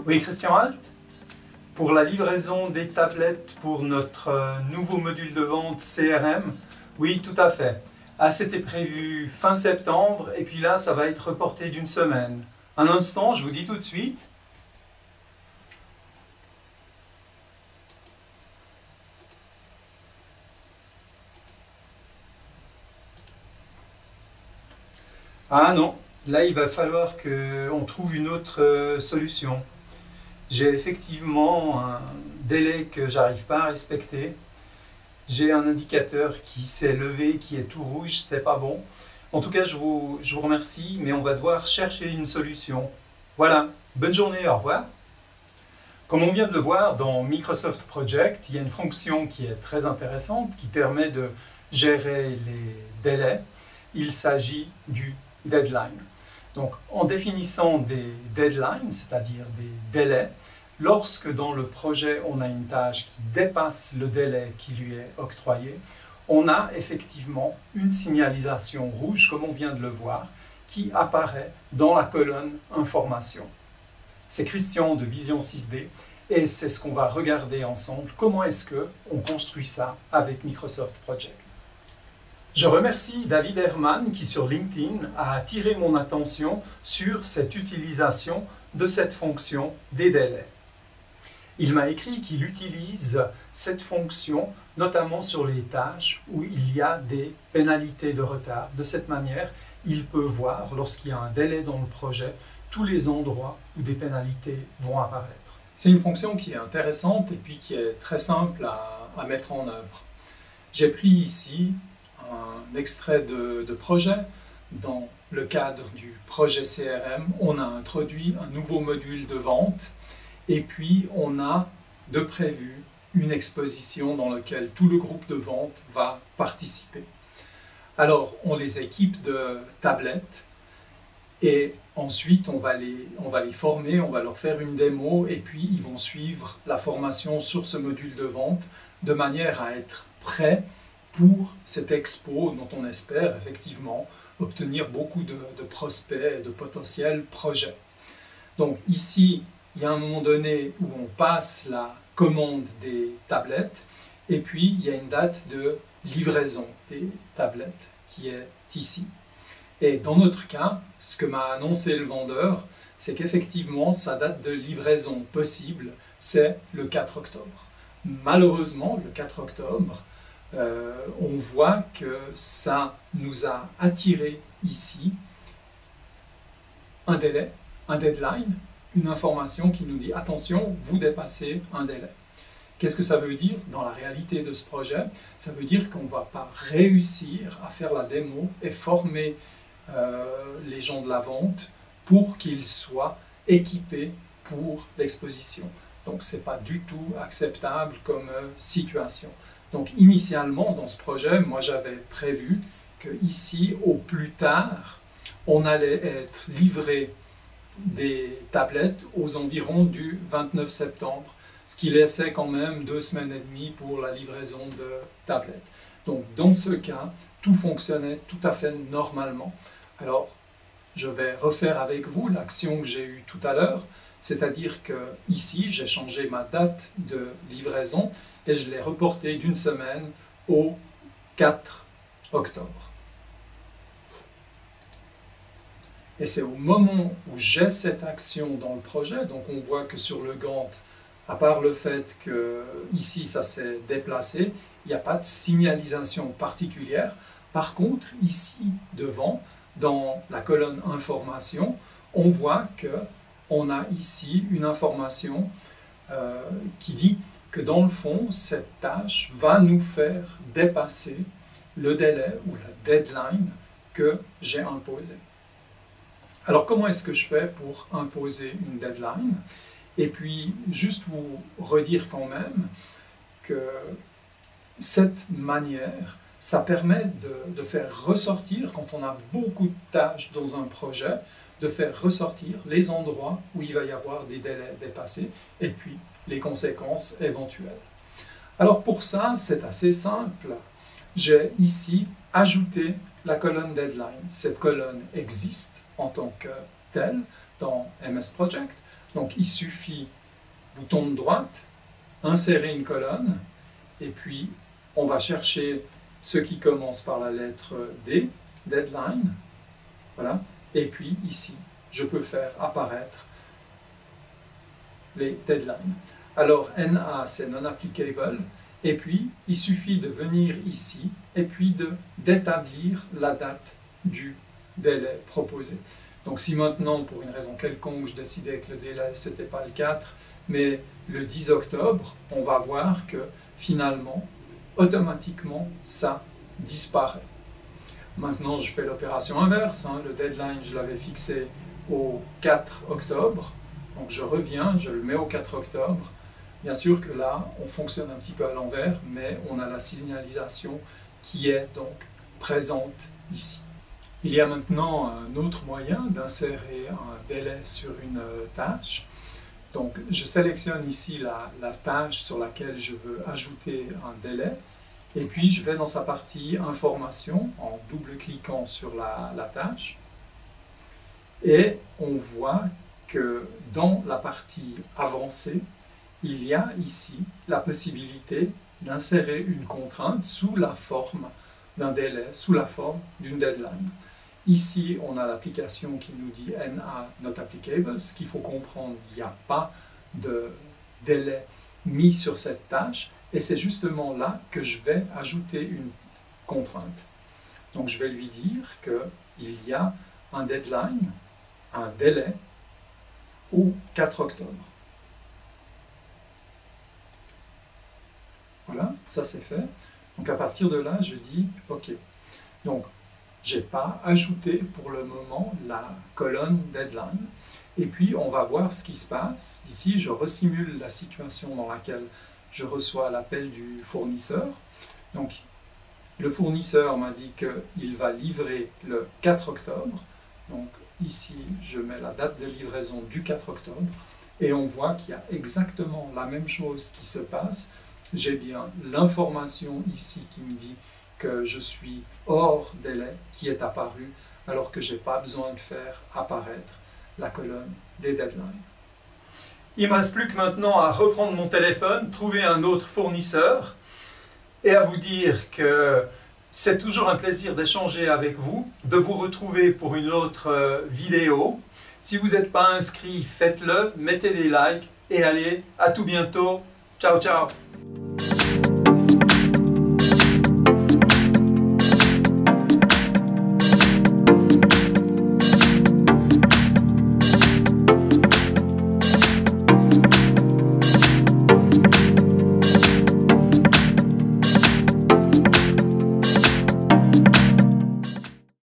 Oui, Christian Alt, pour la livraison des tablettes pour notre nouveau module de vente CRM, oui, tout à fait. Ah, c'était prévu fin septembre et puis là, ça va être reporté d'une semaine. Un instant, je vous dis tout de suite. Ah non, là, il va falloir qu'on trouve une autre solution. J'ai effectivement un délai que j'arrive pas à respecter. J'ai un indicateur qui s'est levé, qui est tout rouge, c'est pas bon. En tout cas, je vous remercie, mais on va devoir chercher une solution. Voilà, bonne journée, au revoir. Comme on vient de le voir dans Microsoft Project, il y a une fonction qui est très intéressante, qui permet de gérer les délais. Il s'agit du deadline. Donc, en définissant des deadlines, c'est-à-dire des délais, lorsque dans le projet on a une tâche qui dépasse le délai qui lui est octroyé, on a effectivement une signalisation rouge, comme on vient de le voir, qui apparaît dans la colonne Information. C'est Christian de Vision 6D et c'est ce qu'on va regarder ensemble. Comment est-ce qu'on construit ça avec Microsoft Project? Je remercie David Herman qui sur LinkedIn a attiré mon attention sur cette utilisation de cette fonction des délais. Il m'a écrit qu'il utilise cette fonction notamment sur les tâches où il y a des pénalités de retard. De cette manière, il peut voir, lorsqu'il y a un délai dans le projet, tous les endroits où des pénalités vont apparaître. C'est une fonction qui est intéressante et puis qui est très simple à mettre en œuvre. J'ai pris ici un extrait de projet. Dans le cadre du projet CRM, on a introduit un nouveau module de vente et puis on a de prévu une exposition dans laquelle tout le groupe de vente va participer. Alors on les équipe de tablettes et ensuite on va les former, on va leur faire une démo et puis ils vont suivre la formation sur ce module de vente de manière à être prêts pour cette expo dont on espère effectivement obtenir beaucoup de prospects et de potentiels projets. Donc ici, il y a un moment donné où on passe la commande des tablettes et puis il y a une date de livraison des tablettes qui est ici. Et dans notre cas, ce que m'a annoncé le vendeur, c'est qu'effectivement sa date de livraison possible, c'est le 4 octobre. Malheureusement, le 4 octobre, on voit que ça nous a attiré ici un délai, un deadline, une information qui nous dit « Attention, vous dépassez un délai ». Qu'est-ce que ça veut dire dans la réalité de ce projet? Ça veut dire qu'on ne va pas réussir à faire la démo et former les gens de la vente pour qu'ils soient équipés pour l'exposition. Donc ce n'est pas du tout acceptable comme situation. Donc initialement dans ce projet, moi j'avais prévu que ici au plus tard, on allait être livré des tablettes aux environs du 29 septembre, ce qui laissait quand même 2 semaines et demie pour la livraison de tablettes. Donc dans ce cas, tout fonctionnait tout à fait normalement. Alors je vais refaire avec vous l'action que j'ai eue tout à l'heure, c'est-à-dire que ici j'ai changé ma date de livraison et je l'ai reportée d'une semaine au 4 octobre. Et c'est au moment où j'ai cette action dans le projet, donc on voit que sur le Gantt, à part le fait que ici ça s'est déplacé, il n'y a pas de signalisation particulière. Par contre, ici devant, dans la colonne Information, on voit qu'on a ici une information qui dit que dans le fond, cette tâche va nous faire dépasser le délai ou la deadline que j'ai imposé. Alors comment est-ce que je fais pour imposer une deadline? Et puis juste vous redire quand même que cette manière, ça permet de faire ressortir, quand on a beaucoup de tâches dans un projet, de faire ressortir les endroits où il va y avoir des délais dépassés et puis les conséquences éventuelles. Alors pour ça, c'est assez simple. J'ai ici ajouté la colonne deadline. Cette colonne existe en tant que telle dans MS Project. Donc il suffit, bouton de droite, insérer une colonne, et puis on va chercher ce qui commence par la lettre D, deadline, voilà, et puis ici, je peux faire apparaître les deadlines. Alors NA, c'est non applicable, et puis il suffit de venir ici, et puis d'établir la date du délai proposé. Donc si maintenant, pour une raison quelconque, je décidais que le délai, ce n'était pas le 4, mais le 10 octobre, on va voir que finalement, automatiquement, ça disparaît. Maintenant, je fais l'opération inverse. Le deadline, je l'avais fixé au 4 octobre. Donc je reviens, je le mets au 4 octobre. Bien sûr que là, on fonctionne un petit peu à l'envers, mais on a la signalisation qui est donc présente ici. Il y a maintenant un autre moyen d'insérer un délai sur une tâche. Donc je sélectionne ici la tâche sur laquelle je veux ajouter un délai. Et puis je vais dans sa partie information en double-cliquant sur la tâche. Et on voit que dans la partie avancée, il y a ici la possibilité d'insérer une contrainte sous la forme d'un délai, sous la forme d'une deadline. Ici, on a l'application qui nous dit NA not applicable. Ce qu'il faut comprendre, il n'y a pas de délai mis sur cette tâche. Et c'est justement là que je vais ajouter une contrainte. Donc je vais lui dire qu'il y a un deadline, un délai, au 4 octobre. Voilà, ça c'est fait. Donc à partir de là, je dis OK. Donc je n'ai pas ajouté pour le moment la colonne deadline. Et puis on va voir ce qui se passe. Ici, je resimule la situation dans laquelle je reçois l'appel du fournisseur. Donc, le fournisseur m'a dit qu'il va livrer le 4 octobre. Donc, ici, je mets la date de livraison du 4 octobre. Et on voit qu'il y a exactement la même chose qui se passe. J'ai bien l'information ici qui me dit que je suis hors délai qui est apparu, alors que je n'ai pas besoin de faire apparaître la colonne des deadlines. Il ne me reste plus que maintenant à reprendre mon téléphone, trouver un autre fournisseur et à vous dire que c'est toujours un plaisir d'échanger avec vous, de vous retrouver pour une autre vidéo. Si vous n'êtes pas inscrit, faites-le, mettez des likes et allez, à tout bientôt. Ciao, ciao!